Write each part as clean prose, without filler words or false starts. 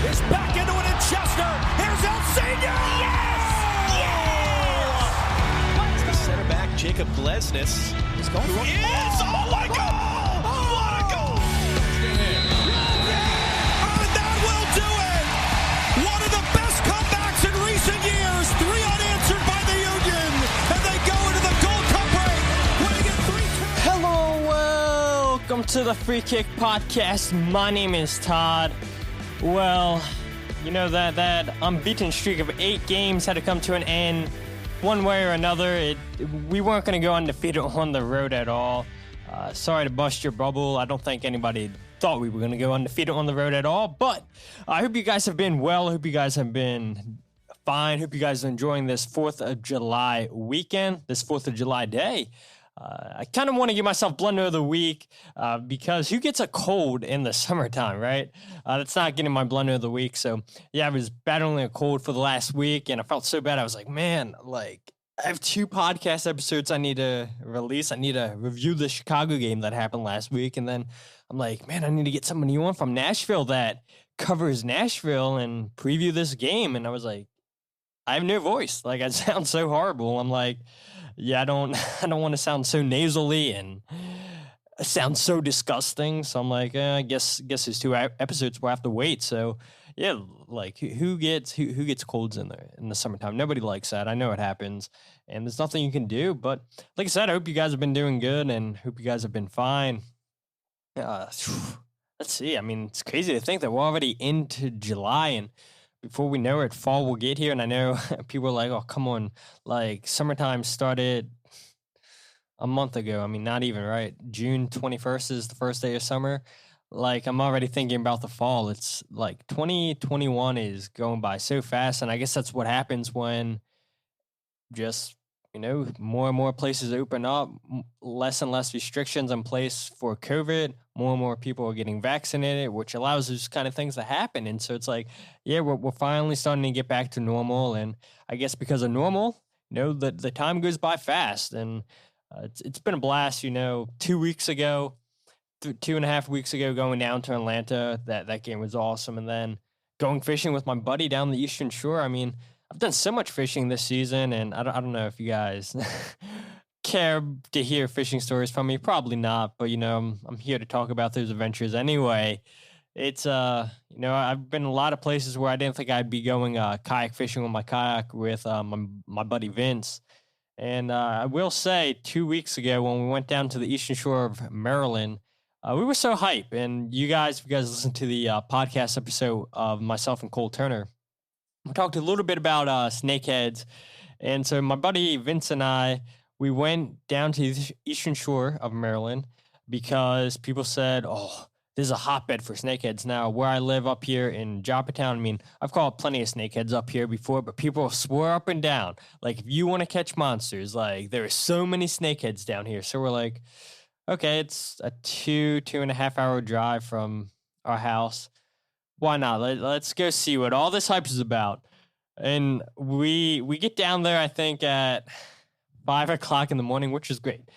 Is back into it in Chester. Here's El Senior. Yes! Yes! The center back, Jacob Glesnes, is going for it. Oh my God! What a goal! And that will do it! One of the best comebacks in recent years. 3 unanswered by the Union. And they go into the Gold Cup break, winning it 3-2. Hello, welcome to the Free Kick Podcast. My name is Todd. Well, you know that unbeaten streak of 8 games had to come to an end one way or another. We weren't going to go undefeated on the road at all. Sorry to bust your bubble. I don't think anybody thought we were going to go undefeated on the road at all. But I hope you guys have been well. I hope you guys have been fine. Hope you guys are enjoying this 4th of July weekend, this 4th of July day. I kind of want to give myself Blunder of the Week because who gets a cold in the summertime, right? That's not getting my Blunder of the Week. So, yeah, I was battling a cold for the last week, and I felt so bad. I was like, man, I have 2 podcast episodes I need to release. I need to review the Chicago game that happened last week, and then I'm like, man, I need to get somebody on from Nashville that covers Nashville and preview this game. And I was like, I have no voice. I sound so horrible. I'm like, yeah, I don't want to sound so nasally and sound so disgusting. So I'm like, I guess these 2 episodes will have to wait. So yeah, who gets colds in the summertime? Nobody likes that. I know it happens, and there's nothing you can do. But like I said, I hope you guys have been doing good, and hope you guys have been fine. Let's see. I mean, it's crazy to think that we're already into July, and before we know it, fall will get here. And I know people are like, oh, come on. Summertime started a month ago. I mean, not even, right? June 21st is the first day of summer. I'm already thinking about the fall. It's 2021 is going by so fast. And I guess that's what happens when just, more and more places open up, less and less restrictions in place for COVID. More and more people are getting vaccinated, which allows those kind of things to happen. And so it's we're finally starting to get back to normal. And I guess because of normal, the time goes by fast. And it's been a blast, 2 weeks ago, 2.5 weeks ago, going down to Atlanta. That game was awesome. And then going fishing with my buddy down the Eastern Shore. I mean, I've done so much fishing this season, and I don't know if you guys care to hear fishing stories from me. Probably not, but I'm here to talk about those adventures anyway. It's I've been a lot of places where I didn't think I'd be going kayak fishing with my kayak with my buddy Vince. And I will say 2 weeks ago when we went down to the Eastern Shore of Maryland, we were so hype. And if you guys listen to the podcast episode of myself and Cole Turner, we talked a little bit about snakeheads. And so my buddy Vince and I, we went down to the Eastern Shore of Maryland because people said, oh, this is a hotbed for snakeheads. Now, where I live up here in Joppatown, I mean, I've caught plenty of snakeheads up here before, but people swear up and down, if you want to catch monsters, there are so many snakeheads down here. So we're like, okay, it's a 2.5 hour drive from our house. Why not? Let's go see what all this hype is about. And we get down there, I think, at 5 o'clock in the morning, which is great.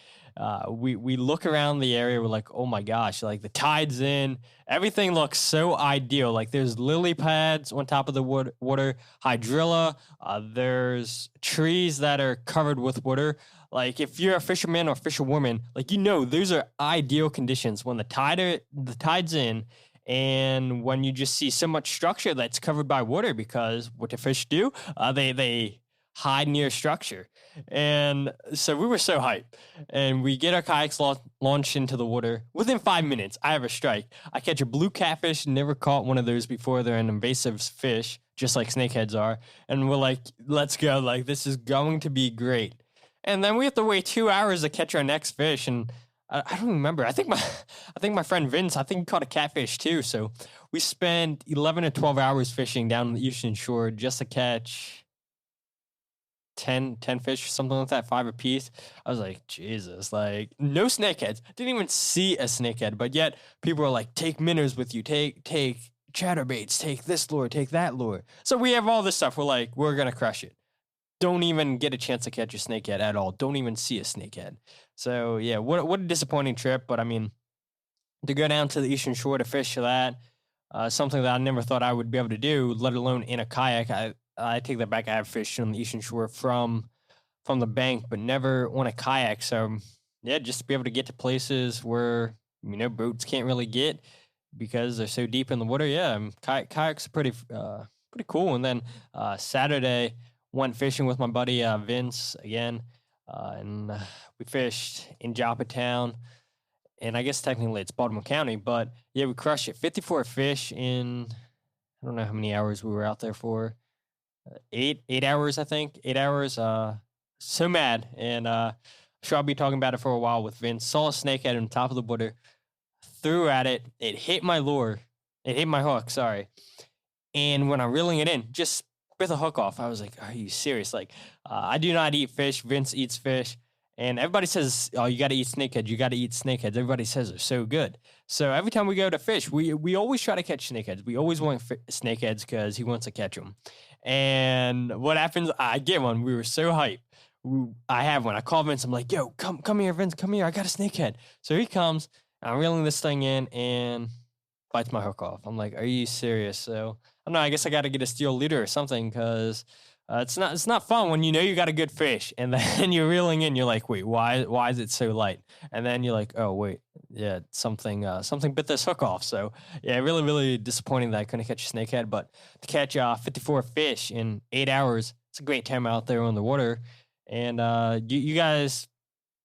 We look around the area. We're like, oh my gosh, the tide's in. Everything looks so ideal. There's lily pads on top of the water, hydrilla. There's trees that are covered with water. If you're a fisherman or fisherwoman, those are ideal conditions when the tide's in. And when you just see so much structure that's covered by water, because what the fish do, they hide near structure. And so we were so hyped. And we get our kayaks launched into the water. Within 5 minutes, I have a strike. I catch a blue catfish. Never caught one of those before. They're an invasive fish, just like snakeheads are. And we're like, let's go. This is going to be great. And then we have to wait 2 hours to catch our next fish. And I don't remember. I think my friend Vince, I think he caught a catfish too. So we spent 11 to 12 hours fishing down the Eastern Shore just to catch 10 fish or something like that, 5 apiece. I was like, Jesus, no snakeheads. Didn't even see a snakehead, but yet people are like, take minnows with you, take chatterbaits, take this lure, take that lure. So we have all this stuff. We're like, we're gonna crush it. Don't even get a chance to catch a snakehead at all. Don't even see a snakehead. So yeah, what a disappointing trip. But I mean, to go down to the Eastern Shore to fish that, something that I never thought I would be able to do, let alone in a kayak. I take that back. I have fished on the Eastern Shore from the bank, but never on a kayak. So yeah, just to be able to get to places where boats can't really get because they're so deep in the water. Yeah, kayaks are pretty cool. And then Saturday went fishing with my buddy Vince again, and we fished in Joppatown. And I guess technically it's Baltimore County, but yeah, we crushed it. 54 fish in, I don't know how many hours we were out there for. 8 hours, I think. 8 hours. So mad. And sure I'll be talking about it for a while with Vince. Saw a snakehead on top of the water, threw at it. It hit my lure. It hit my hook, sorry. And when I'm reeling it in, just with a hook off, I was like, are you serious? Like, I do not eat fish. Vince eats fish. And everybody says, oh, you got to eat snakeheads. You got to eat snakeheads. Everybody says they're so good. So every time we go to fish, we always try to catch snakeheads. We always want snakeheads because he wants to catch them. And what happens? I get one. We were so hyped. I have one. I call Vince. I'm like, yo, come here, Vince. Come here. I got a snakehead. So he comes. I'm reeling this thing in and bites my hook off. I'm like, are you serious? So I don't know. I guess I got to get a steel leader or something because it's not fun when you got a good fish and then you're reeling in. You're like, wait, why is it so light? And then you're like, oh wait, yeah, something bit this hook off. So yeah, really really disappointing that I couldn't catch a snakehead. But to catch 54 fish in 8 hours, it's a great time out there on the water. And you guys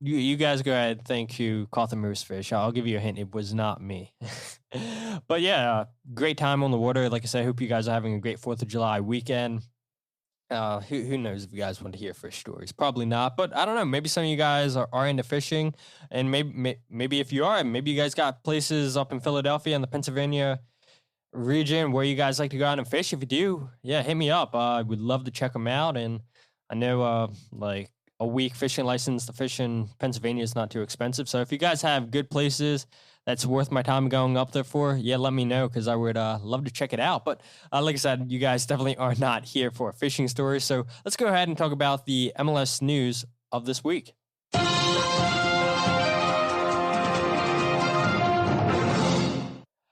go ahead and think who caught the moose fish. I'll give you a hint. It was not me. But yeah, great time on the water. Like I said, I hope you guys are having a great 4th of July weekend. Who knows if you guys want to hear fish stories? Probably not, but I don't know. Maybe some of you guys are into fishing, and maybe if you are, maybe you guys got places up in Philadelphia and the Pennsylvania region where you guys like to go out and fish. If you do, yeah, hit me up. I would love to check them out. And I know like a week fishing license to fish in Pennsylvania is not too expensive. So if you guys have good places that's worth my time going up there for, yeah, let me know because I would love to check it out. But like I said, you guys definitely are not here for a fishing story. So let's go ahead and talk about the MLS news of this week.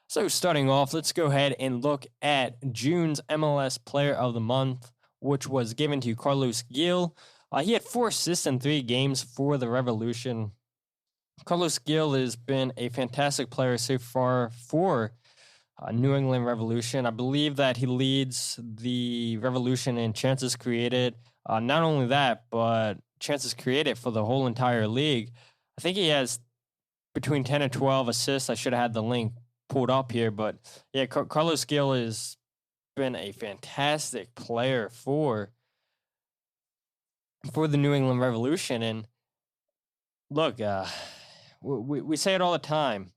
So starting off, let's go ahead and look at June's MLS Player of the Month, which was given to Carlos Gil. He had 4 assists in 3 games for the Revolution. Carlos Gil has been a fantastic player so far for New England Revolution. I believe that he leads the Revolution in chances created. Not only that, but chances created for the whole entire league. I think he has between 10 and 12 assists. I should have had the link pulled up here. But yeah, Carlos Gil has been a fantastic player for the New England Revolution. And look, we say it all the time.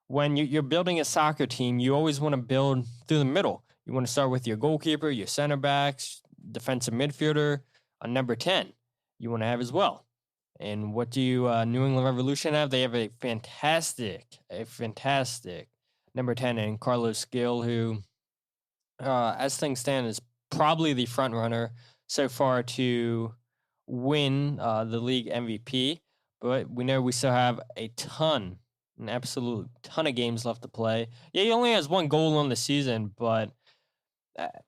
When you're building a soccer team, you always want to build through the middle. You want to start with your goalkeeper, your center backs, defensive midfielder, a number 10 you want to have as well. And what do New England Revolution have? They have a fantastic number 10 in Carlos Gil, who, as things stand, is probably the front runner so far to win the league MVP. But we know we still have an absolute ton of games left to play. Yeah, he only has 1 goal on the season, but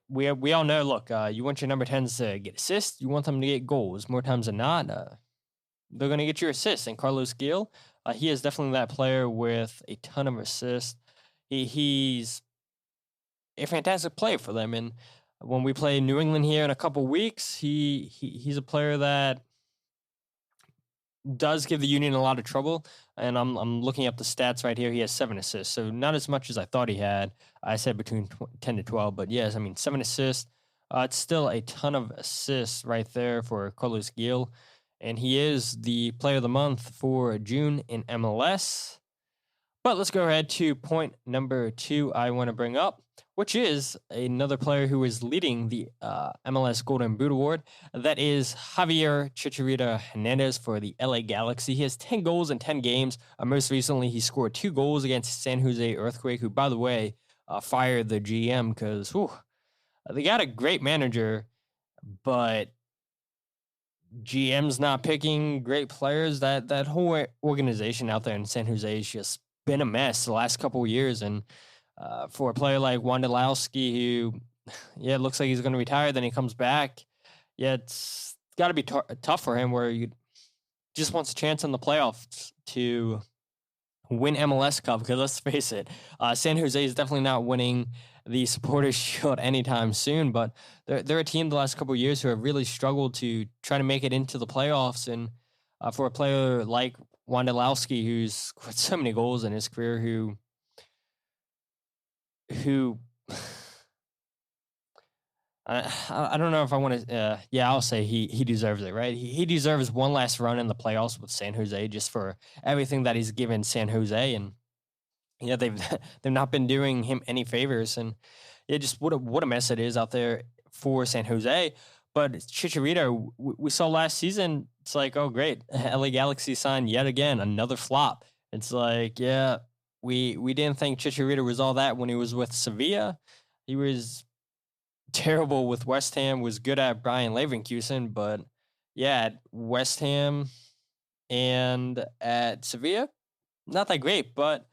we all know, look, you want your number 10s to get assists. You want them to get goals. More times than not, they're going to get your assists. And Carlos Gil, he is definitely that player with a ton of assists. He's a fantastic player for them. And when we play New England here in a couple weeks, he's a player that does give the Union a lot of trouble. And I'm looking up the stats right here. He has 7 assists, so not as much as I thought he had. I said between 10 to 12, but yes, 7 assists. It's still a ton of assists right there for Carlos Gil, and he is the Player of the Month for June in MLS. But let's go ahead to point number 2 I want to bring up, which is another player who is leading the MLS Golden Boot Award. That is Javier Hernendez for the LA Galaxy. He has 10 goals in 10 games. Most recently, he scored 2 goals against San Jose Earthquake, who, by the way, fired the GM because they got a great manager, but GM's not picking great players. That whole organization out there in San Jose has just been a mess the last couple of years, and for a player like Wondolowski, who, yeah, it looks like he's going to retire, then he comes back. Yeah, it's got to be tough for him, where you just wants a chance in the playoffs to win MLS Cup, because let's face it, San Jose is definitely not winning the Supporters Shield anytime soon, but they're a team the last couple of years who have really struggled to try to make it into the playoffs. And for a player like Wondolowski, who's scored so many goals in his career, who I don't know if I want to. I'll say he deserves it, right? He deserves one last run in the playoffs with San Jose, just for everything that he's given San Jose. And yeah, they've not been doing him any favors, and yeah, just what a mess it is out there for San Jose. But Chicharito, we saw last season. It's like, oh great, LA Galaxy signed yet again another flop. It's like, yeah, we didn't think Chicharito was all that when he was with Sevilla. He was terrible with West Ham, was good at Brian Leverkusen, but yeah, at West Ham and at Sevilla, not that great. But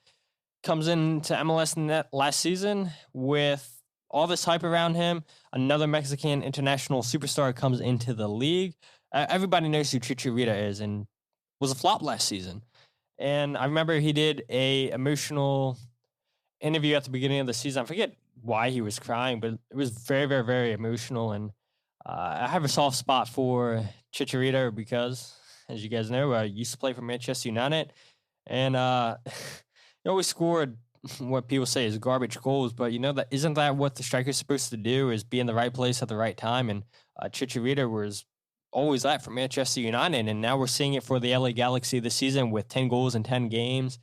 comes into MLS net last season with all this hype around him. Another Mexican international superstar comes into the league. Everybody knows who Chicharito is, and was a flop last season. And I remember he did a emotional interview at the beginning of the season. I forget why he was crying, but it was very, very, very emotional. And I have a soft spot for Chicharito because, as you guys know, I used to play for Manchester United, and he always scored what people say is garbage goals. But that isn't that what the striker's supposed to do? Is be in the right place at the right time. And Chicharito was always that for Manchester United, and now we're seeing it for the LA Galaxy this season with 10 goals in 10 games.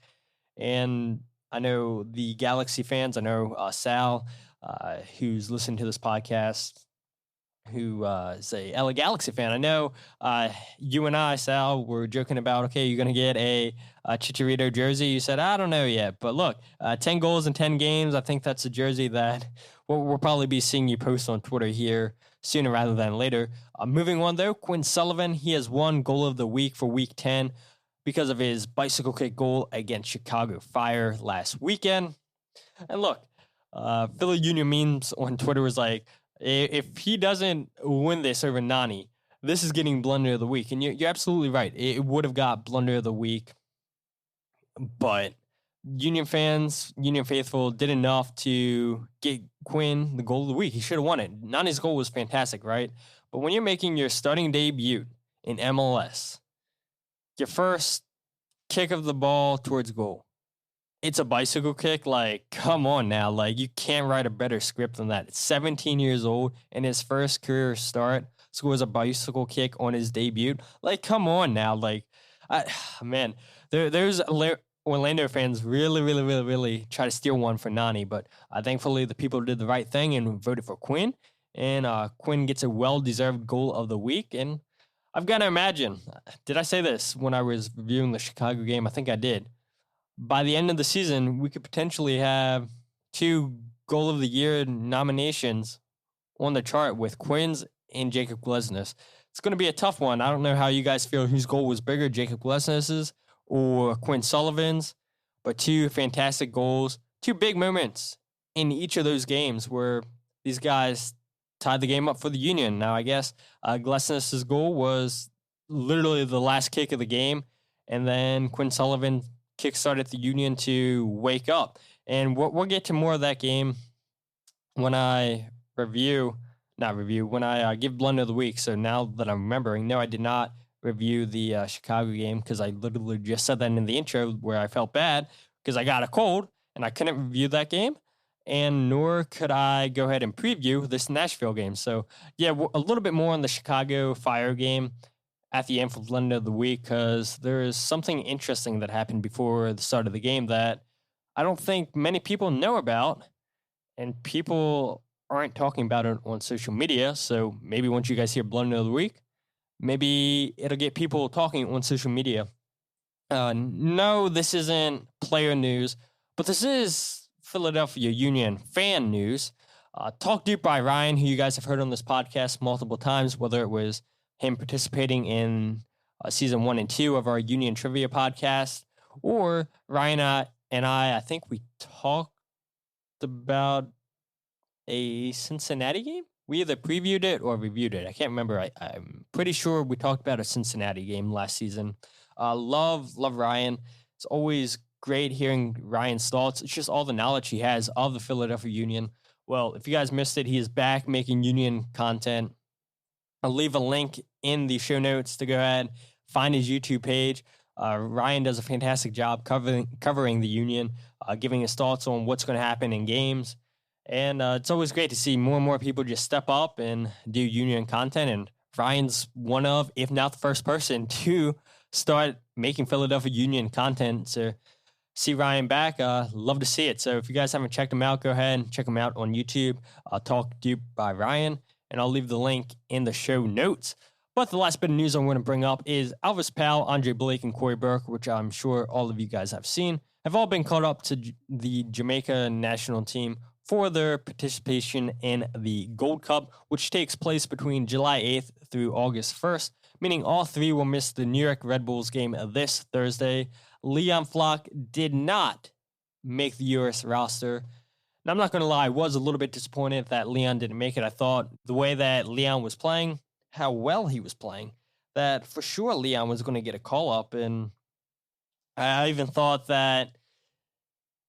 And I know the Galaxy fans, I know Sal, who's listening to this podcast, who is a LA Galaxy fan. I know you and I, Sal, were joking about, okay, you're going to get a Chicharito jersey. You said, I don't know yet. But look, 10 goals in 10 games, I think that's a jersey that we'll probably be seeing you post on Twitter here sooner rather than later. Moving on, though, Quinn Sullivan, he has won Goal of the Week for Week 10 because of his bicycle kick goal against Chicago Fire last weekend. And look, Philly Union memes on Twitter was like, if he doesn't win this over Nani, this is getting Blunder of the Week. And you're absolutely right. It would have got Blunder of the Week. But Union fans, Union faithful, did enough to get Quinn the Goal of the Week. He should have won it. Nani's goal was fantastic, right? But when you're making your starting debut in MLS, your first kick of the ball towards goal, it's a bicycle kick. Like, come on now. Like, you can't write a better script than that. It's 17 years old, and his first career start scores a bicycle kick on his debut. Like, come on now. Like, man, there's Orlando fans really try to steal one for Nani, but thankfully the people did the right thing and voted for Quinn, and Quinn gets a well-deserved Goal of the Week. And I've got to imagine, did I say this when I was reviewing the Chicago game? I think I did. By the end of the season, we could potentially have 2 Goal of the Year nominations on the chart with Quinn's and Jacob Glesnes. It's going to be a tough one. I don't know how you guys feel whose goal was bigger, Jacob Glesnes's or Quinn Sullivan's, but 2 fantastic goals, 2 big moments in each of those games where these guys tied the game up for the Union. Now, I guess Glesnes' goal was literally the last kick of the game, and then Quinn Sullivan kickstarted the Union to wake up. And we'll get to more of that game when I when I give Blunder of the Week. So now that I'm remembering, no, I did not review the Chicago game because I literally just said that in the intro where I felt bad because I got a cold and I couldn't review that game. And nor could I go ahead and preview this Nashville game. So, yeah, a little bit more on the Chicago Fire game at the end for Blunder of the Week, because there is something interesting that happened before the start of the game that I don't think many people know about, and people aren't talking about it on social media. So maybe once you guys hear Blunder of the Week, maybe it'll get people talking on social media. No, this isn't player news, but this is Philadelphia Union fan news. Talk Deep by Ryan, who you guys have heard on this podcast multiple times, whether it was him participating in season 1 and 2 of our Union Trivia podcast, or Ryan and I think we talked about a Cincinnati game. We either previewed it or reviewed it. I can't remember. I'm pretty sure we talked about a Cincinnati game last season. Love Ryan. It's always great hearing Ryan's thoughts. It's just all the knowledge he has of the Philadelphia Union. Well, if you guys missed it, he is back making Union content. I'll leave a link in the show notes to go ahead, find his YouTube page. Ryan does a fantastic job covering the Union, giving his thoughts on what's going to happen in games. And it's always great to see more and more people just step up and do Union content. And Ryan's one of, if not the first person to start making Philadelphia Union content. So see Ryan back. Love to see it. So if you guys haven't checked him out, go ahead and check him out on YouTube. Talk Duke by Ryan. And I'll leave the link in the show notes. But the last bit of news I want to bring up is Alvas, Powell, Andre Blake, and Cory Burke, which I'm sure all of you guys have seen, have all been called up to the Jamaica national team for their participation in the Gold Cup, which takes place between July 8th through August 1st, meaning all three will miss the New York Red Bulls game this Thursday. Leon Flock did not make the U.S. roster. Now, I'm not going to lie, I was a little bit disappointed that Leon didn't make it. I thought the way that Leon was playing, how well he was playing, that for sure Leon was going to get a call-up, and I even thought that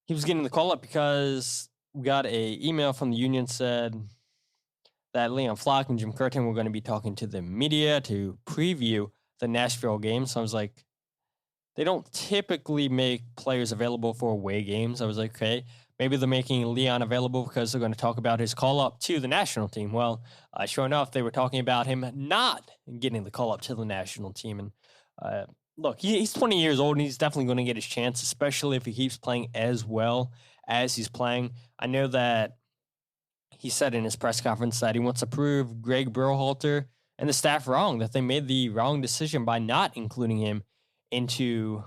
he was getting the call-up because we got a email from the Union said that Leon Flock and Jim Curtin were going to be talking to the media to preview the Nashville game. So I was like, they don't typically make players available for away games. I was like, okay, maybe they're making Leon available because they're going to talk about his call-up to the national team. Well, sure enough, they were talking about him not getting the call-up to the national team. And look, he's 20 years old, and he's definitely going to get his chance, especially if he keeps playing as well as he's playing. I know that he said in his press conference that he wants to prove Greg Berhalter and the staff wrong, that they made the wrong decision by not including him into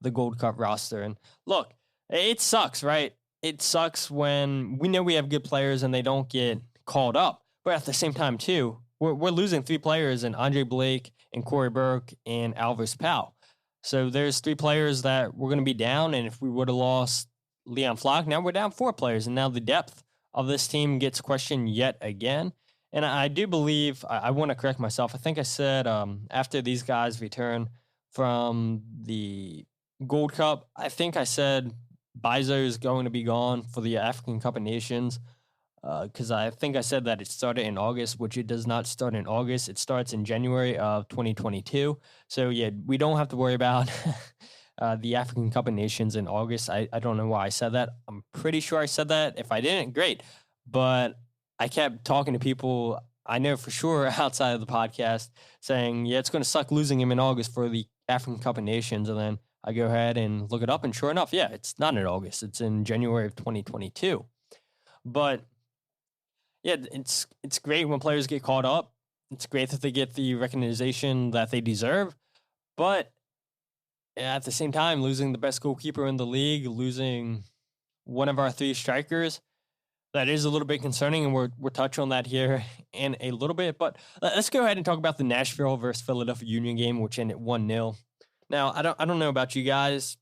the Gold Cup roster. And look, it sucks, right? It sucks when we know we have good players and they don't get called up. But at the same time, too, we're losing three players in Andre Blake and Cory Burke and Alvas Powell. So there's three players that we're going to be down. And if we would have lost Leon Flock, now we're down four players. And now the depth of this team gets questioned yet again. And I do believe, I want to correct myself. I think I said after these guys return from the Gold Cup, I think I said Bizo is going to be gone for the African Cup of Nations because I think I said that it started in August, which it does not start in August. It starts in January of 2022. So, yeah, we don't have to worry about the African Cup of Nations in August. I don't know why I said that. I'm pretty sure I said that. If I didn't, great. But I kept talking to people I know for sure outside of the podcast saying, yeah, it's going to suck losing him in August for the African Cup of Nations. And then I go ahead and look it up, and sure enough, yeah, it's not in August. It's in January of 2022. But, yeah, it's great when players get caught up. It's great that they get the recognition that they deserve. But at the same time, losing the best goalkeeper in the league, losing one of our three strikers, that is a little bit concerning, and we'll touch on that here in a little bit. But let's go ahead and talk about the Nashville versus Philadelphia Union game, which ended 1-0. Now, I don't know about you guys,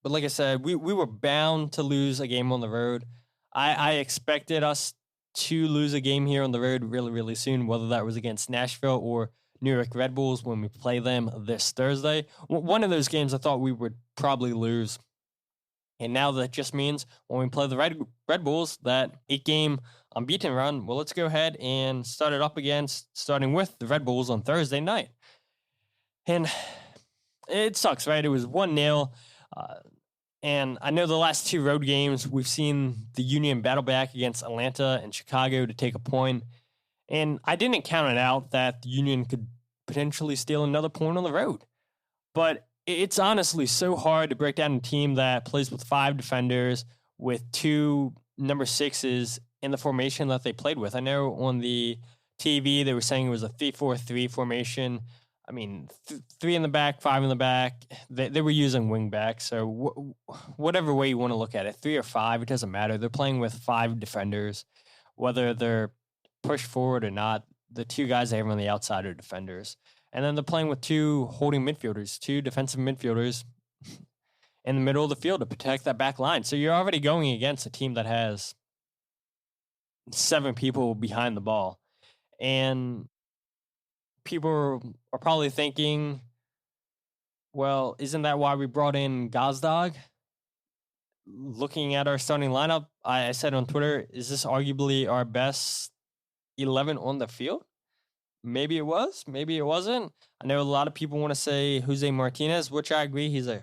but like I said, we were bound to lose a game on the road. I expected us to lose a game here on the road really, really soon, whether that was against Nashville or New York Red Bulls when we play them this Thursday. One of those games I thought we would probably lose. And now that just means when we play the Red Bulls, that 8-game unbeaten run, well, let's go ahead and start it up again, starting with the Red Bulls on Thursday night. And it sucks, right? It was 1-0. And I know the last two road games, we've seen the Union battle back against Atlanta and Chicago to take a point. And I didn't count it out that the Union could potentially steal another point on the road. But it's honestly so hard to break down a team that plays with 5 defenders, with 2 number 6s in the formation that they played with. I know on the TV they were saying it was a 3-4-3 formation. I mean, 3 in the back, 5 in the back. They were using wing backs. So whatever way you want to look at it, 3 or 5, it doesn't matter. They're playing with 5 defenders, whether they're pushed forward or not. The 2 guys they have on the outside are defenders. And then they're playing with 2 holding midfielders, 2 defensive midfielders. in the middle of the field to protect that back line. So you're already going against a team that has 7 people behind the ball. And people are probably thinking, well, isn't that why we brought in Gazdag? Looking at our starting lineup, I said on Twitter, is this arguably our best 11 on the field? Maybe it was, maybe it wasn't. I know a lot of people want to say Jose Martinez, which I agree. He's a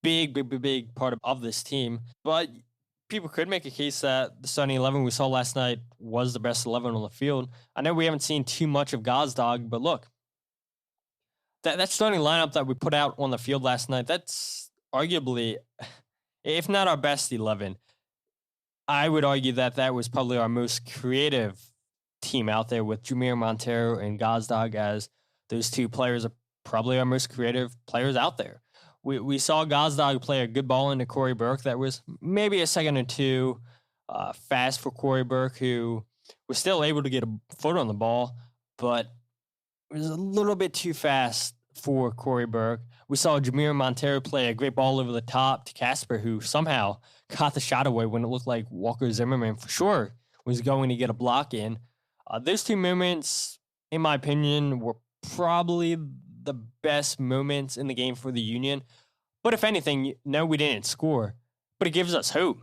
big part of this team. But people could make a case that the starting 11 we saw last night was the best 11 on the field. I know we haven't seen too much of Gazdag, but look, that starting lineup that we put out on the field last night, that's arguably, if not our best 11, I would argue that was probably our most creative team out there, with Javier Montero and Gazdag as those 2 players are probably our most creative players out there. We saw Gazdag play a good ball into Cory Burke that was maybe a second or 2 fast for Cory Burke, who was still able to get a foot on the ball, but it was a little bit too fast for Cory Burke. We saw Javier Montero play a great ball over the top to Casper, who somehow caught the shot away when it looked like Walker Zimmerman for sure was going to get a block in. Those 2 moments, in my opinion, were probably the best moments in the game for the Union. But if anything, no, we didn't score, but it gives us hope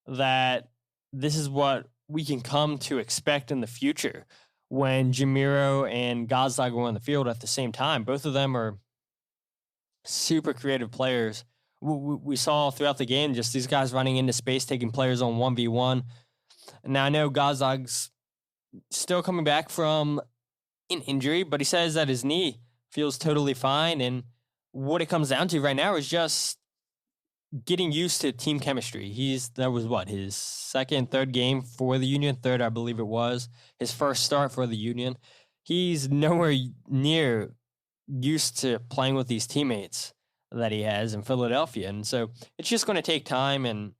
that this is what we can come to expect in the future when Jamiro and Gazdag are on the field at the same time. Both of them are super creative players. We saw throughout the game just these guys running into space, taking players on 1v1. Now, I know Gazdag's still coming back from an injury, but he says that his knee feels totally fine. And what it comes down to right now is just getting used to team chemistry. That was his second, third game for the Union, third, I believe it was, his first start for the Union. He's nowhere near used to playing with these teammates that he has in Philadelphia. And so it's just going to take time. And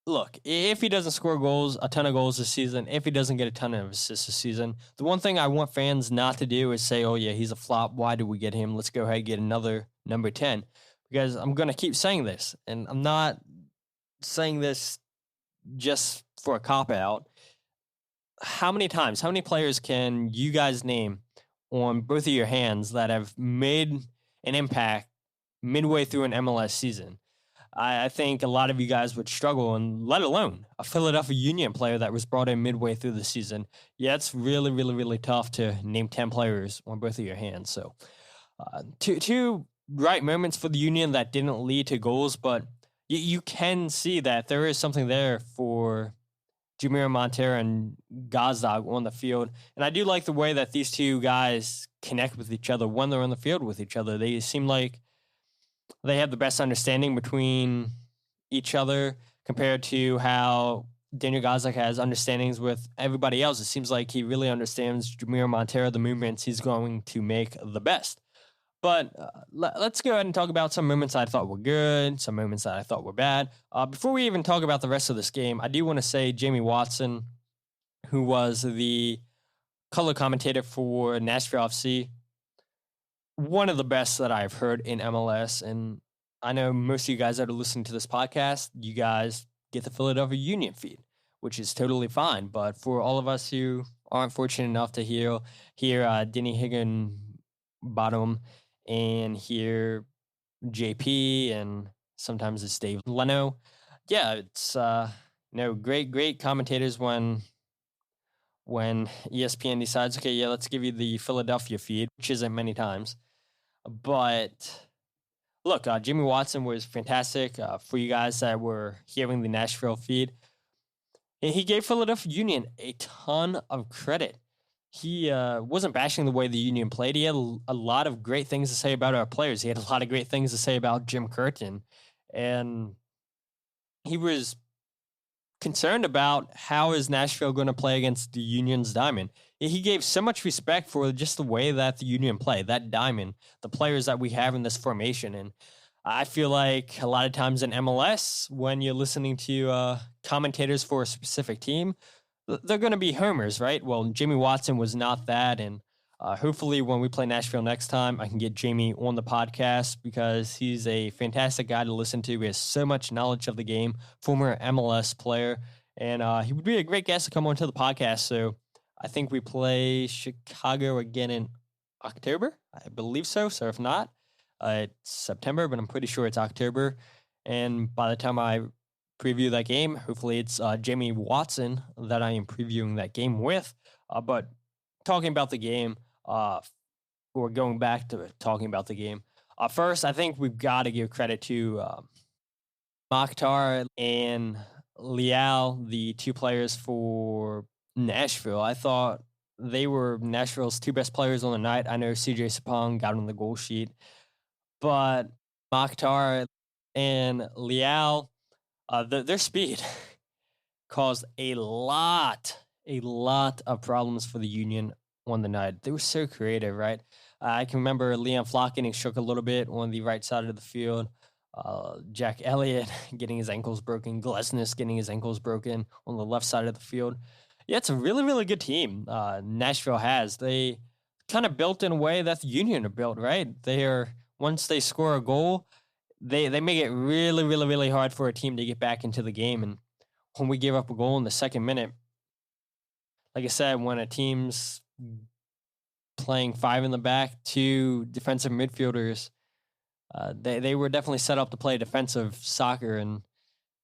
look, if he doesn't score a ton of goals this season, if he doesn't get a ton of assists this season, the one thing I want fans not to do is say, oh yeah, he's a flop. Why did we get him? Let's go ahead and get another number 10. Because I'm going to keep saying this, and I'm not saying this just for a cop-out. How many players can you guys name on both of your hands that have made an impact midway through an MLS season? I think a lot of you guys would struggle, and let alone a Philadelphia Union player that was brought in midway through the season. Yeah, it's really, really, really tough to name 10 players on both of your hands. So two right moments for the Union that didn't lead to goals, but you can see that there is something there for Javier Montero and Gazdag on the field. And I do like the way that these 2 guys connect with each other when they're on the field with each other. They seem like they have the best understanding between each other compared to how Daniel Gazdag has understandings with everybody else. It seems like he really understands Javier Montero, the movements he's going to make the best. But let's go ahead and talk about some moments I thought were good, some moments that I thought were bad. Before we even talk about the rest of this game, I do want to say Jamie Watson, who was the color commentator for Nashville FC, one of the best that I've heard in MLS. And I know most of you guys that are listening to this podcast, you guys get the Philadelphia Union feed, which is totally fine. But for all of us who aren't fortunate enough to hear Denny Higginbottom and hear JP, and sometimes it's Dave Leno. Yeah, it's great commentators when ESPN decides, okay, yeah, let's give you the Philadelphia feed, which isn't many times. But look, Jimmy Watson was fantastic for you guys that were hearing the Nashville feed. And he gave Philadelphia Union a ton of credit. He wasn't bashing the way the Union played. He had a lot of great things to say about our players. He had a lot of great things to say about Jim Curtin. And he was concerned about how is Nashville going to play against the Union's diamond. He gave so much respect for just the way that the Union play, that diamond, the players that we have in this formation. And I feel like a lot of times in MLS, when you're listening to commentators for a specific team, they're going to be homers, right? Well, Jimmy Watson was not that. And Hopefully when we play Nashville next time, I can get Jamie on the podcast because he's a fantastic guy to listen to. He has so much knowledge of the game, former MLS player, and he would be a great guest to come onto the podcast. So I think we play Chicago again in October. I believe so. So if not, it's September, but I'm pretty sure it's October. And by the time I preview that game, hopefully it's Jamie Watson that I am previewing that game with. But talking about the game, or going back to talking about the game, first, I think we've got to give credit to Mokhtar and Leal, the two players for Nashville. I thought they were Nashville's two best players on the night. I know CJ Sapong got on the goal sheet, but Mokhtar and Leal, their speed caused a lot of problems for the Union on the night. They were so creative, right? I can remember Liam Flock getting shook a little bit on the right side of the field. Jack Elliott getting his ankles broken. Glesnes getting his ankles broken on the left side of the field. Yeah, it's a really, really good team Nashville has. They kind of built in a way that the Union are built, right? Once they score a goal, they make it really, really, really hard for a team to get back into the game. And when we give up a goal in the second minute, like I said, when a team's playing five in the back, two defensive midfielders, they were definitely set up to play defensive soccer, and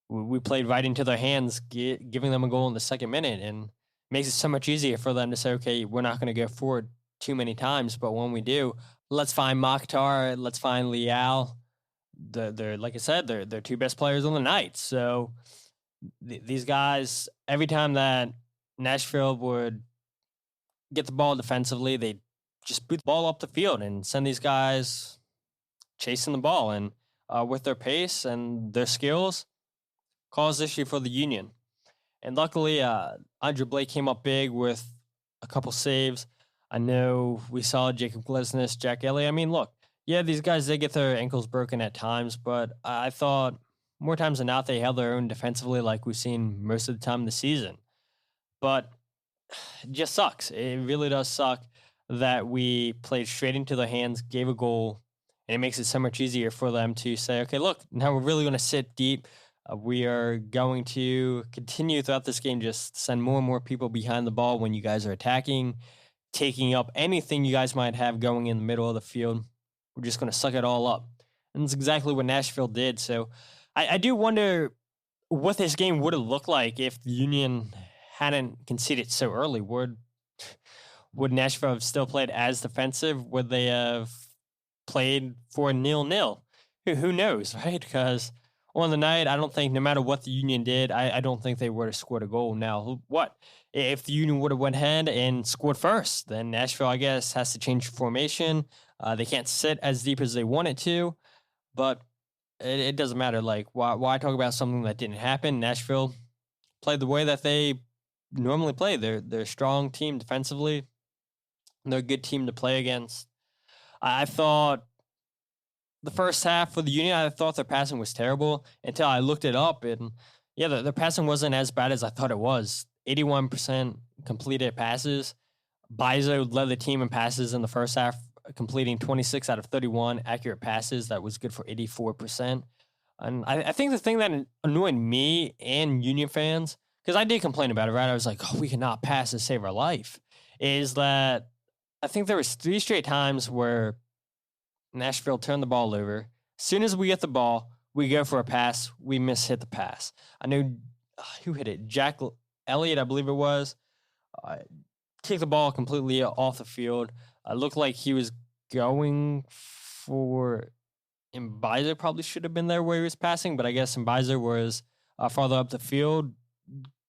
we played right into their hands, giving them a goal in the second minute, and makes it so much easier for them to say, okay, we're not going to go forward too many times, but when we do, let's find Mokhtar, let's find Leal. They're like I said, they're two best players on the night. So these guys, every time that Nashville would get the ball defensively, they just boot the ball up the field and send these guys chasing the ball. And with their pace and their skills, caused issue for the Union. And luckily, Andre Blake came up big with a couple saves. I know we saw Jacob Glesnes, Jack Elliott. I mean, look, yeah, these guys, they get their ankles broken at times, but I thought more times than not they held their own defensively like we've seen most of the time this season. But it just sucks. It really does suck that we played straight into their hands, gave a goal, and it makes it so much easier for them to say, okay, look, now we're really going to sit deep. We are going to continue throughout this game, just send more and more people behind the ball when you guys are attacking, taking up anything you guys might have going in the middle of the field. We're just going to suck it all up. And that's exactly what Nashville did. So I do wonder what this game would have looked like if the Union hadn't conceded so early. Would Nashville have still played as defensive? Would they have played for 0-0? Who knows, right? Because on the night, I don't think, no matter what the Union did, I don't think they would have scored a goal. Now, what? If the Union would have went ahead and scored first, then Nashville, I guess, has to change formation. They can't sit as deep as they wanted to, but it doesn't matter. Like, why talk about something that didn't happen? Nashville played the way that they normally play. They're a strong team defensively. They're a good team to play against. I thought the first half for the Union, I thought their passing was terrible until I looked it up, and yeah, their passing wasn't as bad as I thought it was. 81% completed passes. Bizo led the team in passes in the first half, completing 26 out of 31 accurate passes. That was good for 84%. And I think the thing that annoyed me and Union fans, because I did complain about it, right? I was like, oh, we cannot pass to save our life, is that I think there was 3 straight times where Nashville turned the ball over. As soon as we get the ball, we go for a pass. We hit the pass. I know who hit it. Jack Elliott, I believe it was. Kicked the ball completely off the field. Looked like he was going for Mbizo. Probably should have been there where he was passing, but I guess Mbizo was farther up the field.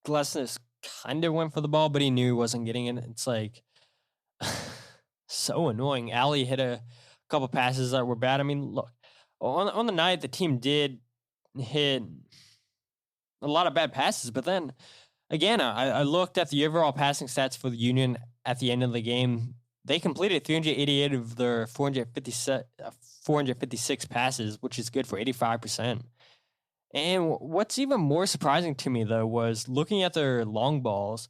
Glesnes kind of went for the ball, but he knew he wasn't getting it. It's like so annoying. Ali hit a couple passes that were bad. I mean, look, on the night, the team did hit a lot of bad passes, but then again, I looked at the overall passing stats for the Union at the end of the game. They completed 388 of their 456 passes, which is good for 85%. And what's even more surprising to me, though, was looking at their long balls.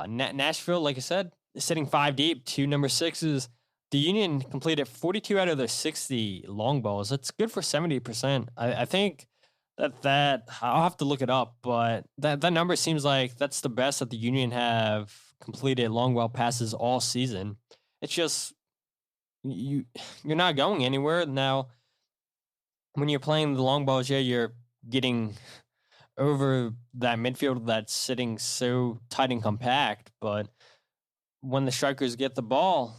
Nashville, like I said, sitting 5 deep, 2 number 6s. The Union completed 42 out of their 60 long balls. That's good for 70%. I think that I'll have to look it up, but that number seems like that's the best that the Union have completed long ball passes all season. It's just you're not going anywhere now. When you're playing the long balls, yeah, you're getting over that midfield that's sitting so tight and compact, but when the strikers get the ball,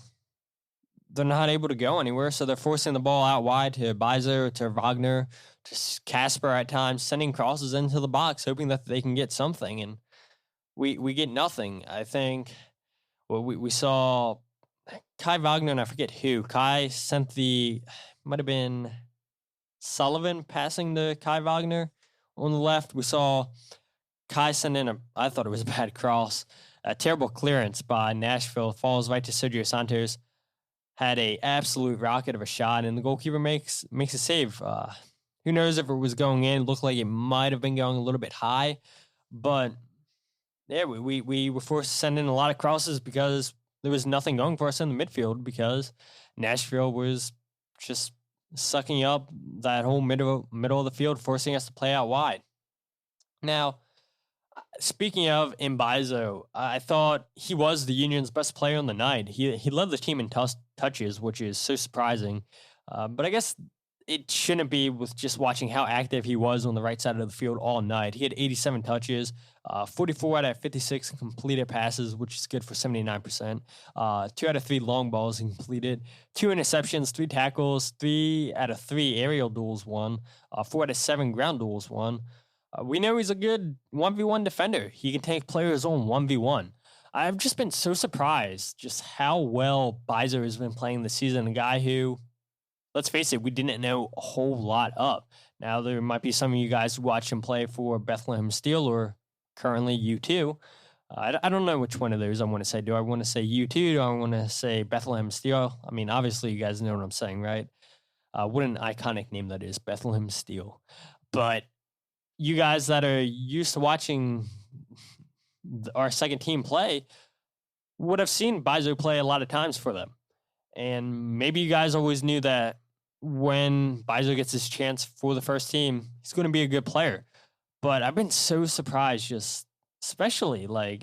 they're not able to go anywhere, so they're forcing the ball out wide to Bizer, to Wagner, to Casper at times, sending crosses into the box, hoping that they can get something, and we get nothing. I think we saw Kai Wagner, and I forget who. Kai sent might have been Sullivan passing to Kai Wagner on the left. We saw Kai send in I thought it was a bad cross, a terrible clearance by Nashville, falls right to Sergio Santos. Had a absolute rocket of a shot, and the goalkeeper makes a save. Who knows if it was going in? It looked like it might have been going a little bit high, but yeah, we were forced to send in a lot of crosses because there was nothing going for us in the midfield because Nashville was just sucking up that whole middle of the field, forcing us to play out wide. Now, speaking of Mbaizo, I thought he was the Union's best player on the night. He led the team in touches, which is so surprising. But I guess it shouldn't be with just watching how active he was on the right side of the field all night. He had 87 touches, 44 out of 56 completed passes, which is good for 79%. 2 out of 3 long balls he completed, 2 interceptions, 3 tackles, 3 out of 3 aerial duels won, 4 out of 7 ground duels won. We know he's a good 1v1 defender. He can take players on 1v1. I've just been so surprised just how well Bizer has been playing this season. A guy who, let's face it, we didn't know a whole lot of. Now, there might be some of you guys who watch him play for Bethlehem Steel or currently U2. I don't know which one of those I want to say. Do I want to say U2? Do I want to say Bethlehem Steel? I mean, obviously, you guys know what I'm saying, right? What an iconic name that is, Bethlehem Steel. But you guys that are used to watching our second team play would have seen Bizo play a lot of times for them. And maybe you guys always knew that when Bizo gets his chance for the first team, he's going to be a good player. But I've been so surprised, just especially like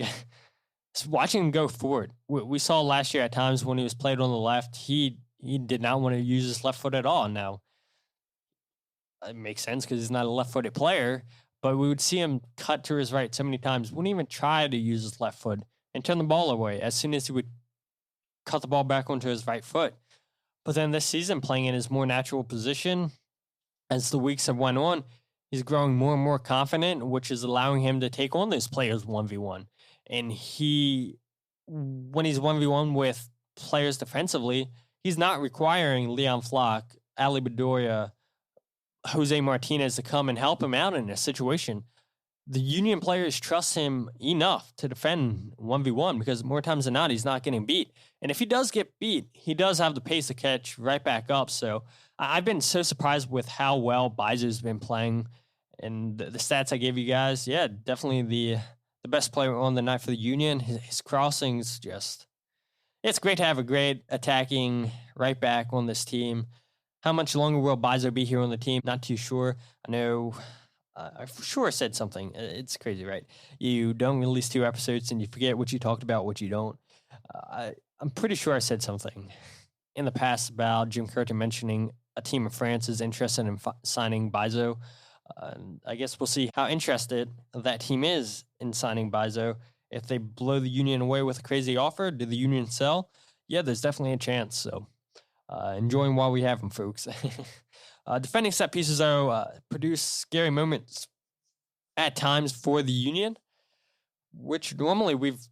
watching him go forward. We saw last year at times when he was played on the left, he did not want to use his left foot at all. Now, it makes sense because he's not a left-footed player, but we would see him cut to his right so many times. Wouldn't even try to use his left foot and turn the ball away as soon as he would cut the ball back onto his right foot. But then this season, playing in his more natural position, as the weeks have went on, he's growing more and more confident, which is allowing him to take on those players 1v1. And when he's 1v1 with players defensively, he's not requiring Leon Flock, Ali Bedoya, Jose Martinez to come and help him out in a situation. The Union players trust him enough to defend 1v1 because more times than not, he's not getting beat. And if he does get beat, he does have the pace to catch right back up. So I've been so surprised with how well Bizer's been playing. And the stats I gave you guys, yeah, definitely the best player on the night for the Union. His crossings just, it's great to have a great attacking right back on this team. How much longer will Bizo be here on the team? Not too sure. I know I for sure said something. It's crazy, right? You don't release 2 episodes and you forget what you talked about, what you don't. I'm pretty sure I said something in the past about Jim Curtin mentioning a team in France is interested in signing Bizo. I guess we'll see how interested that team is in signing Bizo. If they blow the Union away with a crazy offer, do the Union sell? Yeah, there's definitely a chance. So enjoying while we have them, folks. Defending set pieces, though, produce scary moments at times for the Union, which normally we've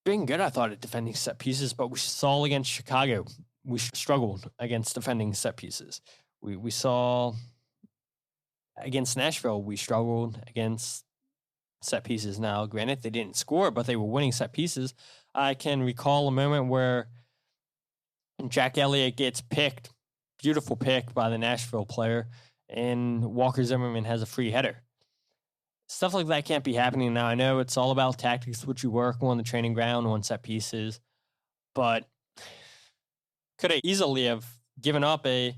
been good, I thought, at defending set pieces, but we saw against Chicago, we struggled against defending set pieces. We saw against Nashville, we struggled against set pieces. Now, granted, they didn't score, but they were winning set pieces. I can recall a moment where Jack Elliott gets picked, beautiful pick by the Nashville player, and Walker Zimmerman has a free header. Stuff like that can't be happening now. I know it's all about tactics, what you work on the training ground, on set pieces, but could have easily have given up a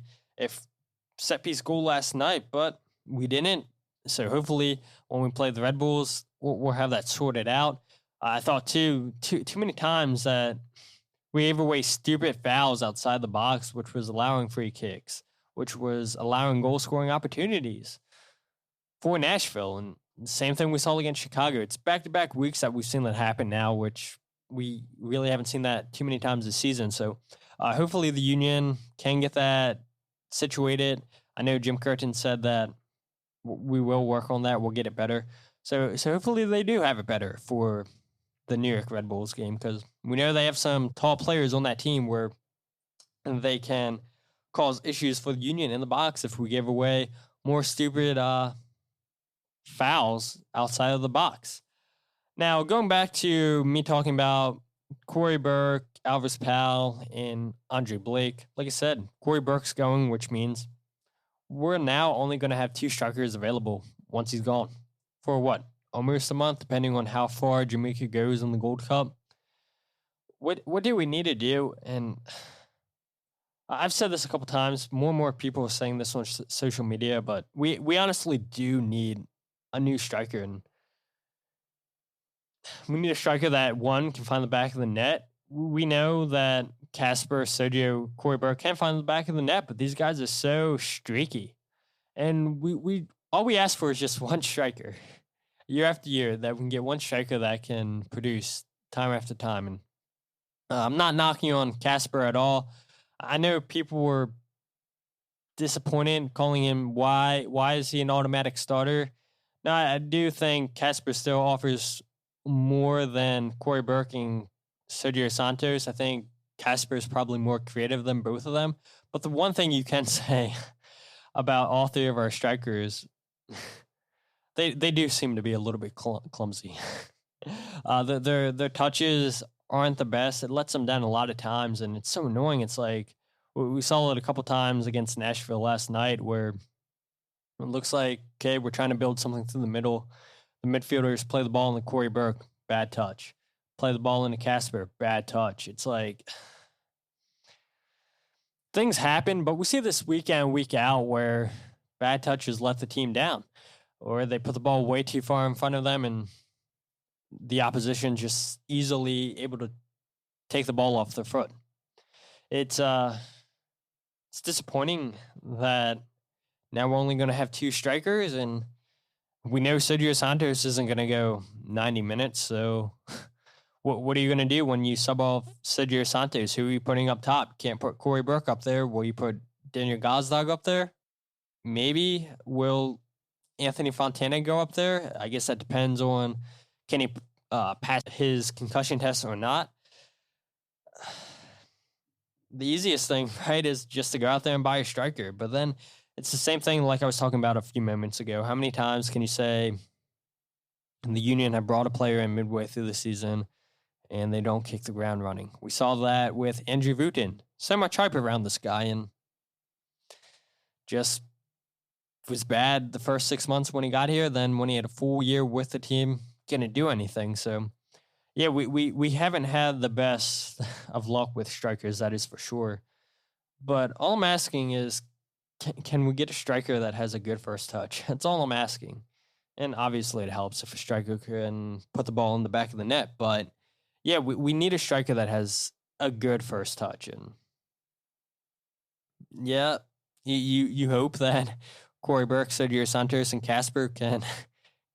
set piece goal last night, but we didn't. So hopefully when we play the Red Bulls, we'll have that sorted out. I thought too many times that we gave away stupid fouls outside the box, which was allowing free kicks, which was allowing goal scoring opportunities for Nashville. And the same thing we saw against Chicago. It's back-to-back weeks that we've seen that happen now, which we really haven't seen that too many times this season. So hopefully the Union can get that situated. I know Jim Curtin said that we will work on that. We'll get it better. So hopefully they do have it better for the New York Red Bulls game, because we know they have some tall players on that team where they can cause issues for the Union in the box if we give away more stupid fouls outside of the box. Now, going back to me talking about Cory, Burke, Alvas, Powell, and Andre Blake, like I said, Cory Burke's going, which means we're now only going to have 2 strikers available once he's gone. For what? Almost a month, depending on how far Jamaica goes in the Gold Cup. What do we need to do? And I've said this a couple times. More and more people are saying this on social media, but we honestly do need a new striker. And we need a striker that, one, can find the back of the net. We know that Casper, Sergio, Cory Burke can find the back of the net, but these guys are so streaky. And we all we ask for is just one striker, year after year, that we can get one striker that can produce time after time. And I'm not knocking on Casper at all. I know people were disappointed calling him, why is he an automatic starter? Now, I do think Casper still offers more than Cory Burke and Sergio Santos. I think Casper is probably more creative than both of them. But the one thing you can say about all 3 of our strikers, they do seem to be a little bit clumsy. Their touches aren't the best. It lets them down a lot of times, and it's so annoying. It's like we saw it a couple times against Nashville last night, where it looks like, okay, we're trying to build something through the middle. The midfielders play the ball into Cory Burke, bad touch. Play the ball into Casper, bad touch. It's like things happen, but we see this week in, week out, where bad touches let the team down, or they put the ball way too far in front of them, and the opposition just easily able to take the ball off their foot. It's disappointing that now we're only going to have 2 strikers, and we know Sergio Santos isn't going to go 90 minutes. So what are you going to do when you sub off Sergio Santos? Who are you putting up top? Can't put Cory Burke up there. Will you put Daniel Gazdag up there? Maybe. Will Anthony Fontana go up there? I guess that depends on, can he pass his concussion test or not? The easiest thing, right, is just to go out there and buy a striker. But then it's the same thing like I was talking about a few moments ago. How many times can you say the Union have brought a player in midway through the season and they don't kick the ground running? We saw that with Andrew Wooten. So much hype around this guy, and just was bad the first 6 months when he got here. Then when he had a full year with the team, couldn't do anything. So yeah, we haven't had the best of luck with strikers, that is for sure. But all I'm asking is, can we get a striker that has a good first touch? That's all I'm asking. And obviously it helps if a striker can put the ball in the back of the net. But yeah, we need a striker that has a good first touch. And yeah, you hope that Cory Burke, Sergio Santos, and Casper can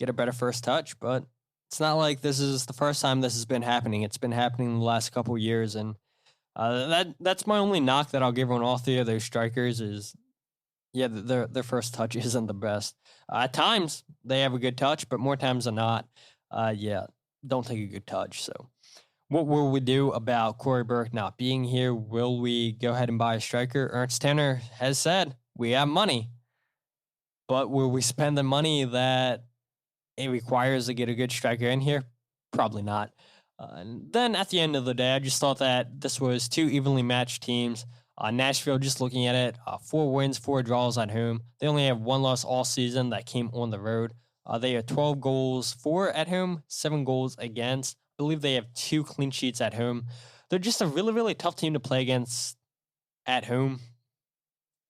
get a better first touch. But it's not like this is the first time this has been happening. It's been happening the last couple of years. And that's my only knock that I'll give on all 3 of those strikers is, yeah, their first touch isn't the best. At times, they have a good touch, but more times than not, don't take a good touch. So what will we do about Cory Burke not being here? Will we go ahead and buy a striker? Ernst Tanner has said we have money, but will we spend the money that it requires to get a good striker in here? Probably not. And then at the end of the day, I just thought that this was 2 evenly matched teams. Nashville, just looking at it, 4 wins, 4 draws at home. They only have 1 loss all season that came on the road. They have 12 goals, 4 at home, 7 goals against. I believe they have 2 clean sheets at home. they're just a really, really tough team to play against at home.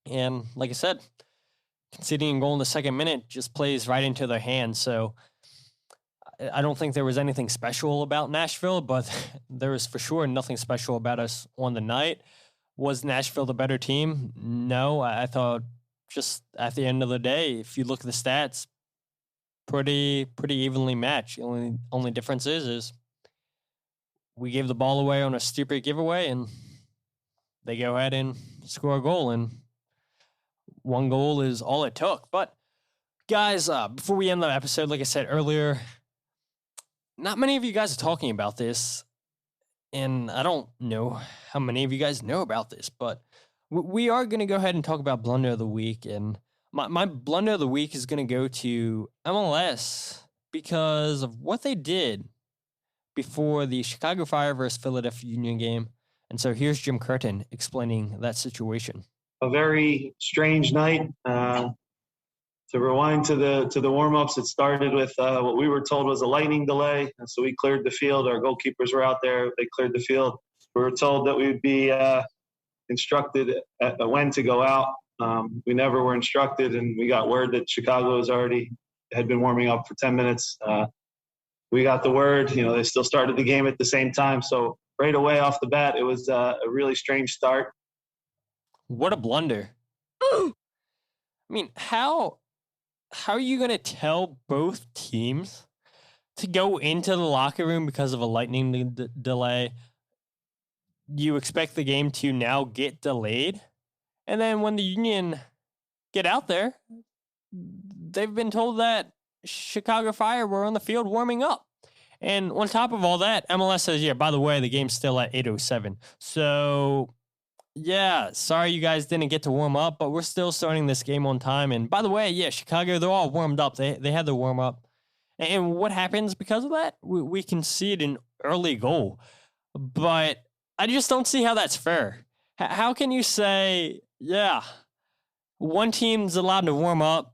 And like I said, conceding a goal in the second minute just plays right into their hands. So I don't think there was anything special about Nashville, but there was for sure nothing special about us on the night. Was Nashville the better team? No, I thought just at the end of the day, if you look at the stats, pretty evenly matched. The only difference is we gave the ball away on a stupid giveaway, and they go ahead and score a goal, and one goal is all it took. But guys, before we end the episode, like I said earlier, not many of you guys are talking about this, and I don't know how many of you guys know about this, but we are going to go ahead and talk about Blunder of the Week, and my Blunder of the Week is going to go to MLS because of what they did before the Chicago Fire versus Philadelphia Union game. And so here's Jim Curtin explaining that situation. A very strange night. To rewind to the warm-ups, it started with what we were told was a lightning delay. And so we cleared the field. Our goalkeepers were out there. They cleared the field. We were told that we would be instructed at when to go out. We never were instructed, and we got word that Chicago had been warming up for 10 minutes. We got the word, they still started the game at the same time. So right away off the bat, it was a really strange start. What a blunder. I mean, how are you going to tell both teams to go into the locker room because of a lightning delay? You expect the game to now get delayed. And then when the Union get out there, they've been told that Chicago Fire were on the field warming up. And on top of all that, MLS says, yeah, by the way, the game's still at 8:07. So, yeah, sorry you guys didn't get to warm up, but we're still starting this game on time. And by the way, yeah, Chicago, they're all warmed up. They had their warm up. And what happens because of that? We concede an early goal. But I just don't see how that's fair. How can you say, yeah, one team's allowed to warm up,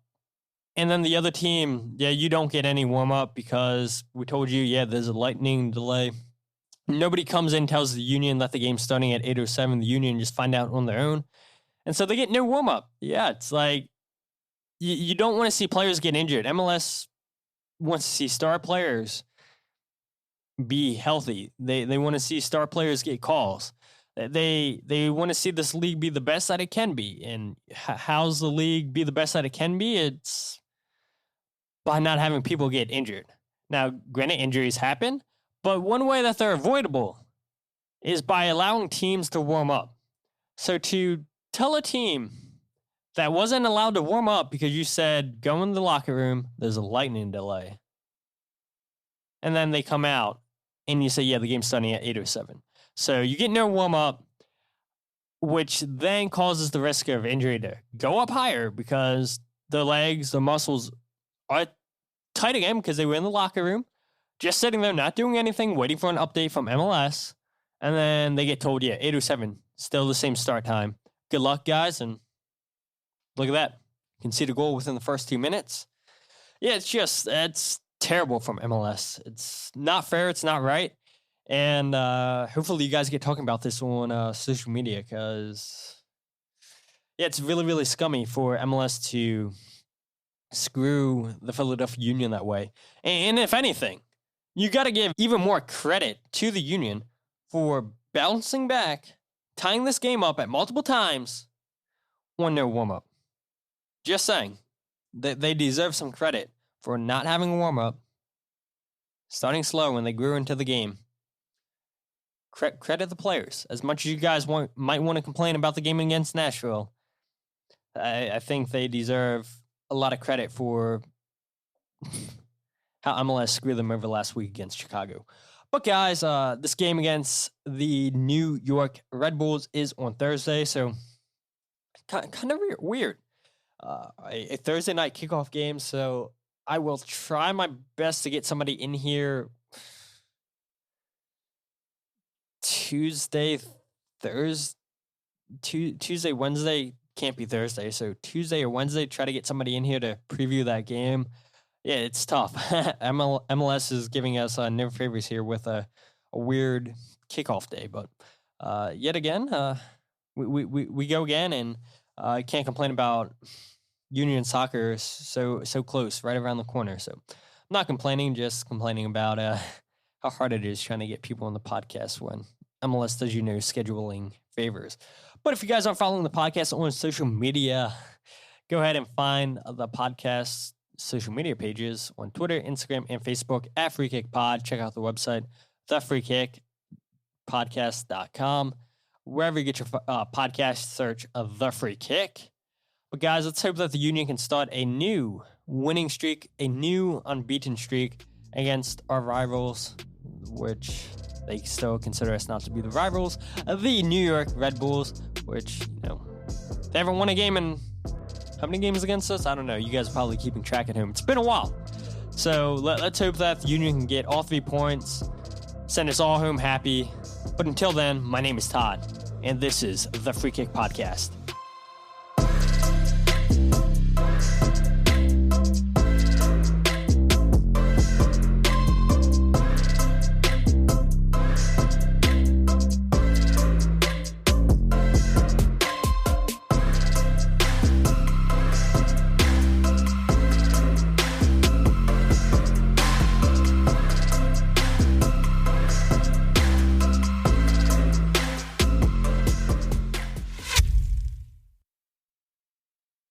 and then the other team, yeah, you don't get any warm up because we told you, yeah, there's a lightning delay. Nobody comes in and tells the Union that the game's starting at 8:07. The Union just find out on their own. And so they get no warm up. Yeah, it's like you don't want to see players get injured. MLS wants to see star players be healthy. They want to see star players get calls. They want to see this league be the best that it can be. And how's the league be the best that it can be? It's by not having people get injured. Now, granted, injuries happen, but one way that they're avoidable is by allowing teams to warm up. So to tell a team that wasn't allowed to warm up because you said, go in the locker room, there's a lightning delay. And then they come out and you say, yeah, the game's starting at 8:07. So you get no warm up, which then causes the risk of injury to go up higher because their legs, their muscles are tight again because they were in the locker room, just sitting there, not doing anything, waiting for an update from MLS. And then they get told, yeah, 8:07, still the same start time. Good luck, guys. And look at that. Concede a goal within the first 2 minutes. Yeah, it's terrible from MLS. It's not fair. It's not right. And hopefully you guys get talking about this on social media because, yeah, it's really, really scummy for MLS to screw the Philadelphia Union that way. And if anything, you got to give even more credit to the Union for bouncing back, tying this game up at multiple times on no warm-up. Just saying. They deserve some credit for not having a warm-up, starting slow when they grew into the game. Credit the players. As much as you guys might want to complain about the game against Nashville, I think they deserve a lot of credit for how MLS screwed them over last week against Chicago. But guys, this game against the New York Red Bulls is on Thursday, so kind of weird. A Thursday night kickoff game, so I will try my best to get somebody in here Tuesday, Wednesday, can't be Thursday, so Tuesday or Wednesday, try to get somebody in here to preview that game. Yeah, it's tough. MLS is giving us no favors here with weird kickoff day. But yet again, we go again, and I can't complain about Union Soccer so close, right around the corner. So I'm not complaining, just complaining about how hard it is trying to get people on the podcast when MLS does, scheduling favors. But if you guys aren't following the podcast on social media, go ahead and find the podcast social media pages on Twitter, Instagram, and Facebook at Free Kick Pod. Check out the website, thefreekickpodcast.com. Wherever you get your podcast, search The Free Kick. But guys, let's hope that the Union can start a new winning streak, a new unbeaten streak against our rivals, which they still consider us not to be the rivals, the New York Red Bulls, which, they haven't won a game in how many games against us? I don't know. You guys are probably keeping track at home. It's been a while. So let's hope that the Union can get all 3 points, send us all home happy. But until then, my name is Todd, and this is the Free Kick Podcast.